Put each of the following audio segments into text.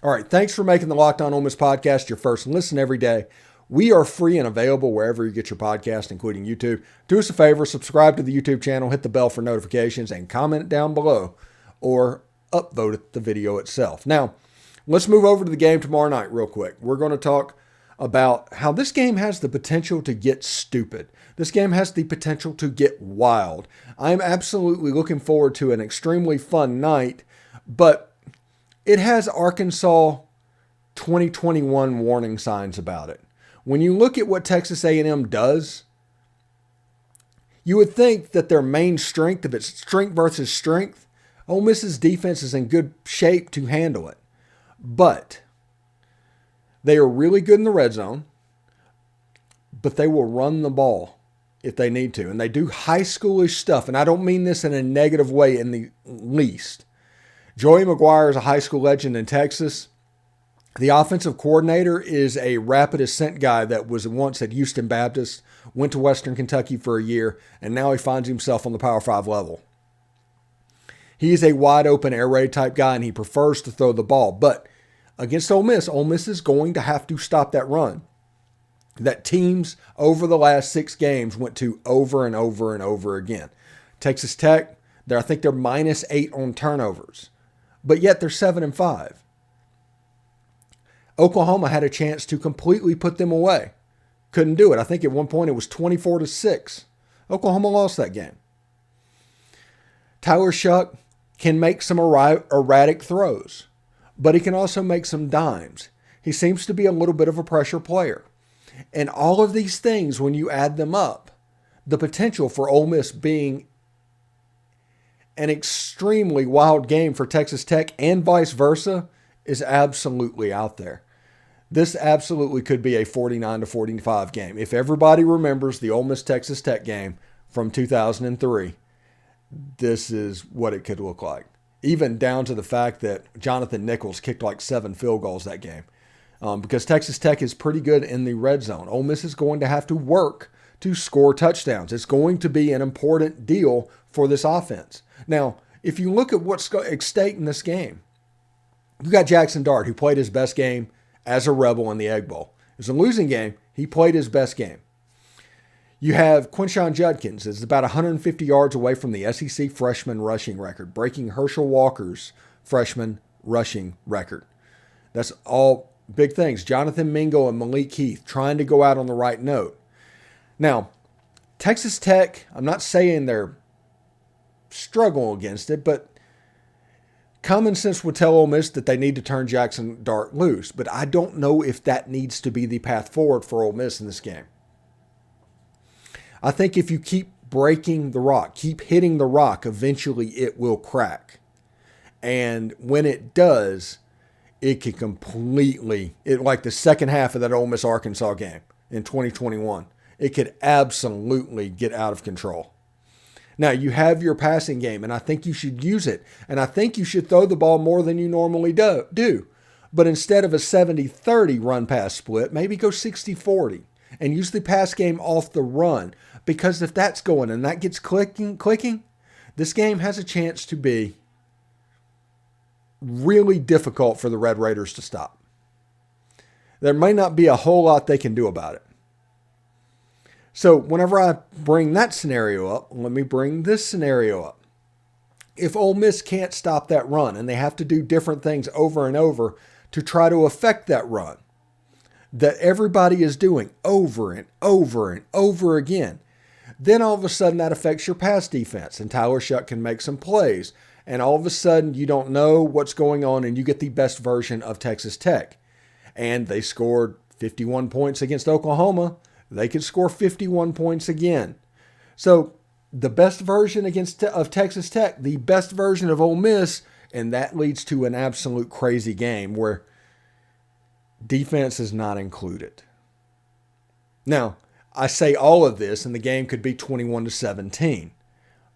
All right, thanks for making the Locked On Ole Miss podcast your first listen every day. We are free and available wherever you get your podcast, including YouTube. Do us a favor, subscribe to the YouTube channel, hit the bell for notifications, and comment down below or upvote the video itself. Now, let's move over to the game tomorrow night real quick. We're going to talk about how this game has the potential to get stupid. This game has the potential to get wild. I'm absolutely looking forward to an extremely fun night, but it has Arkansas 2021 warning signs about it. When you look at what Texas A&M does, you would think that their main strength, if it's strength versus strength, Ole Miss's defense is in good shape to handle it. But they are really good in the red zone, but they will run the ball if they need to. And they do high schoolish stuff, and I don't mean this in a negative way in the least. Joey McGuire is a high school legend in Texas. The offensive coordinator is a rapid ascent guy that was once at Houston Baptist, went to Western Kentucky for a year, and now he finds himself on the Power 5 level. He is a wide open air raid type guy, and he prefers to throw the ball. But against Ole Miss is going to have to stop that run that teams over the last 6 games went to over and over and over again. Texas Tech, I think they're -8 on turnovers. But yet they're 7-5. Oklahoma had a chance to completely put them away. Couldn't do it. I think at one point it was 24-6. Oklahoma lost that game. Tyler Shuck can make some erratic throws, but he can also make some dimes. He seems to be a little bit of a pressure player. And all of these things, when you add them up, the potential for Ole Miss being an extremely wild game for Texas Tech and vice versa is absolutely out there. This absolutely could be a 49-45 game. If everybody remembers the Ole Miss Texas Tech game from 2003, this is what it could look like. Even down to the fact that Jonathan Nichols kicked like 7 field goals that game. Because Texas Tech is pretty good in the red zone. Ole Miss is going to have to work to score touchdowns. It's going to be an important deal for this offense. Now, if you look at what's at stake in this game, you got Jackson Dart, who played his best game as a Rebel in the Egg Bowl. It was a losing game. He played his best game. You have Quinshon Judkins, is about 150 yards away from the SEC freshman rushing record, breaking Herschel Walker's freshman rushing record. That's all big things. Jonathan Mingo and Malik Heath trying to go out on the right note. Now, Texas Tech, I'm not saying they're struggling against it, but common sense would tell Ole Miss that they need to turn Jackson Dart loose. But I don't know if that needs to be the path forward for Ole Miss in this game. I think if you keep breaking the rock, keep hitting the rock, eventually it will crack. And when it does, it can completely, like the second half of that Ole Miss Arkansas game in 2021, it could absolutely get out of control. Now, you have your passing game, and I think you should use it. And I think you should throw the ball more than you normally do. But instead of a 70-30 run-pass split, maybe go 60-40 and use the pass game off the run. Because if that's going and that gets clicking, this game has a chance to be really difficult for the Red Raiders to stop. There may not be a whole lot they can do about it. So whenever I bring that scenario up, let me bring this scenario up. If Ole Miss can't stop that run and they have to do different things over and over to try to affect that run that everybody is doing over and over and over again, then all of a sudden that affects your pass defense and Tyler Shuck can make some plays. And all of a sudden you don't know what's going on and you get the best version of Texas Tech. And they scored 51 points against Oklahoma. They could score 51 points again. So the best version of Texas Tech, the best version of Ole Miss, and that leads to an absolute crazy game where defense is not included. Now, I say all of this, and the game could be 21-17.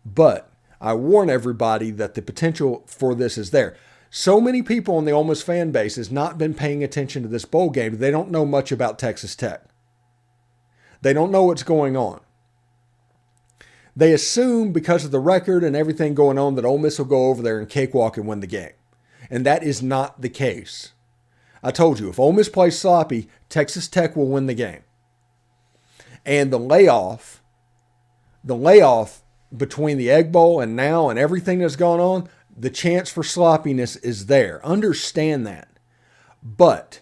But I warn everybody that the potential for this is there. So many people in the Ole Miss fan base has not been paying attention to this bowl game. They don't know much about Texas Tech. They don't know what's going on. They assume because of the record and everything going on that Ole Miss will go over there and cakewalk and win the game. And that is not the case. I told you, if Ole Miss plays sloppy, Texas Tech will win the game. And the layoff between the Egg Bowl and now and everything that's gone on, the chance for sloppiness is there. Understand that. But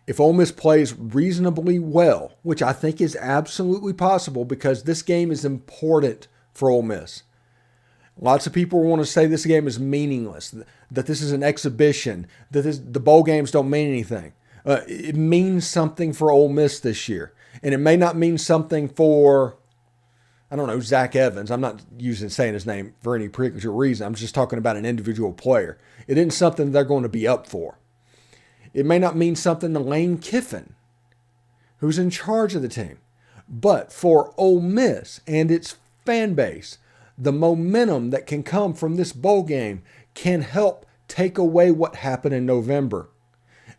if Ole Miss plays reasonably well, which I think is absolutely possible because this game is important for Ole Miss. Lots of people want to say this game is meaningless, that this is an exhibition, that the bowl games don't mean anything. It means something for Ole Miss this year. And it may not mean something for, I don't know, Zach Evans. I'm not saying his name for any particular reason. I'm just talking about an individual player. It isn't something they're going to be up for. It may not mean something to Lane Kiffin, who's in charge of the team. But for Ole Miss and its fan base, the momentum that can come from this bowl game can help take away what happened in November.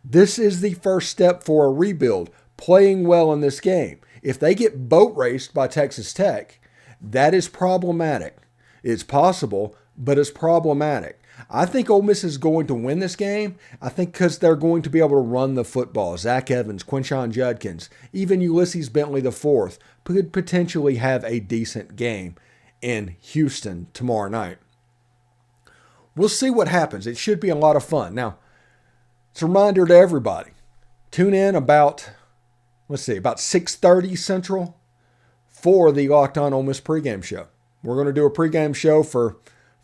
This is the first step for a rebuild, playing well in this game. If they get boat raced by Texas Tech, that is problematic. It's possible, but it's problematic. I think Ole Miss is going to win this game. I think because they're going to be able to run the football. Zach Evans, Quinshon Judkins, even Ulysses Bentley IV could potentially have a decent game in Houston tomorrow night. We'll see what happens. It should be a lot of fun. Now, it's a reminder to everybody. Tune in about 6:30 Central for the Locked On Ole Miss pregame show. We're going to do a pregame show for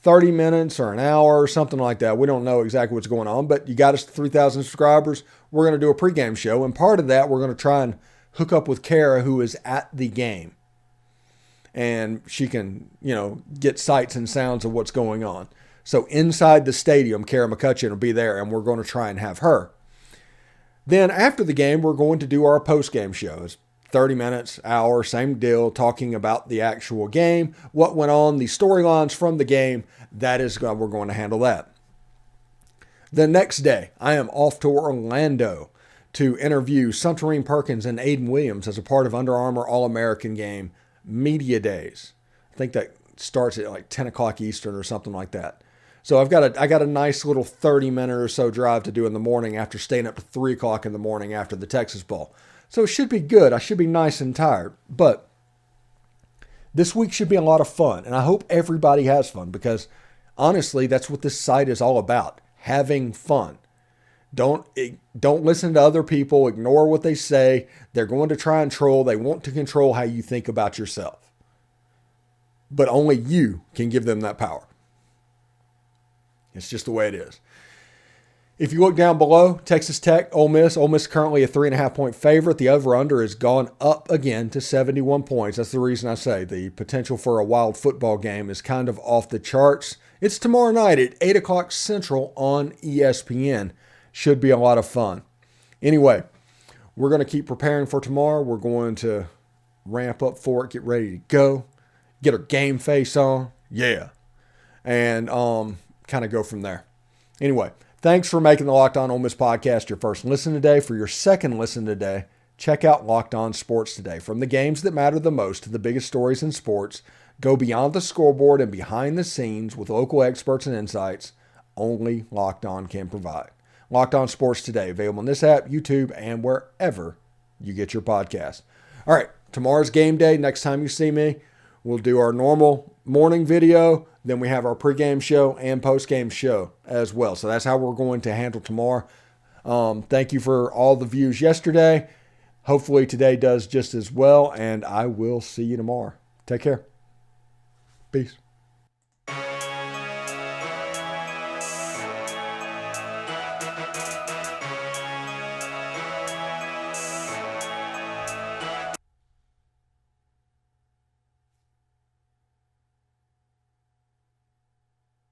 30 minutes or an hour or something like that. We don't know exactly what's going on, but you got us to 3,000 subscribers. We're going to do a pregame show, and part of that, we're going to try and hook up with Kara, who is at the game. And she can, get sights and sounds of what's going on. So inside the stadium, Kara McCutcheon will be there, and we're going to try and have her. Then after the game, we're going to do our post-game shows. 30 minutes, hour, same deal, talking about the actual game, what went on, the storylines from the game. We're going to handle that. The next day, I am off to Orlando to interview Suntarine Perkins and Aiden Williams as a part of Under Armour All-American Game Media Days. I think that starts at like 10 o'clock Eastern or something like that. So I got a nice little 30-minute or so drive to do in the morning after staying up to 3 o'clock in the morning after the Texas Bowl. So it should be good. I should be nice and tired. But this week should be a lot of fun. And I hope everybody has fun because, honestly, that's what this site is all about. Having fun. Don't listen to other people. Ignore what they say. They're going to try and troll. They want to control how you think about yourself. But only you can give them that power. It's just the way it is. If you look down below, Texas Tech, Ole Miss currently a 3.5-point favorite. The over-under has gone up again to 71 points. That's the reason I say the potential for a wild football game is kind of off the charts. It's tomorrow night at 8 o'clock Central on ESPN. Should be a lot of fun. Anyway, we're going to keep preparing for tomorrow. We're going to ramp up for it, get ready to go, get our game face on. Yeah. And kind of go from there. Anyway, thanks for making the Locked On Ole Miss podcast your first listen today. For your second listen today, check out Locked On Sports Today. From the games that matter the most to the biggest stories in sports, go beyond the scoreboard and behind the scenes with local experts and insights only Locked On can provide. Locked On Sports Today, available on this app, YouTube, and wherever you get your podcast. All right, tomorrow's game day. Next time you see me, we'll do our normal morning video. Then we have our pregame show and postgame show as well. So that's how we're going to handle tomorrow. Thank you for all the views yesterday. Hopefully today does just as well, and I will see you tomorrow. Take care. Peace.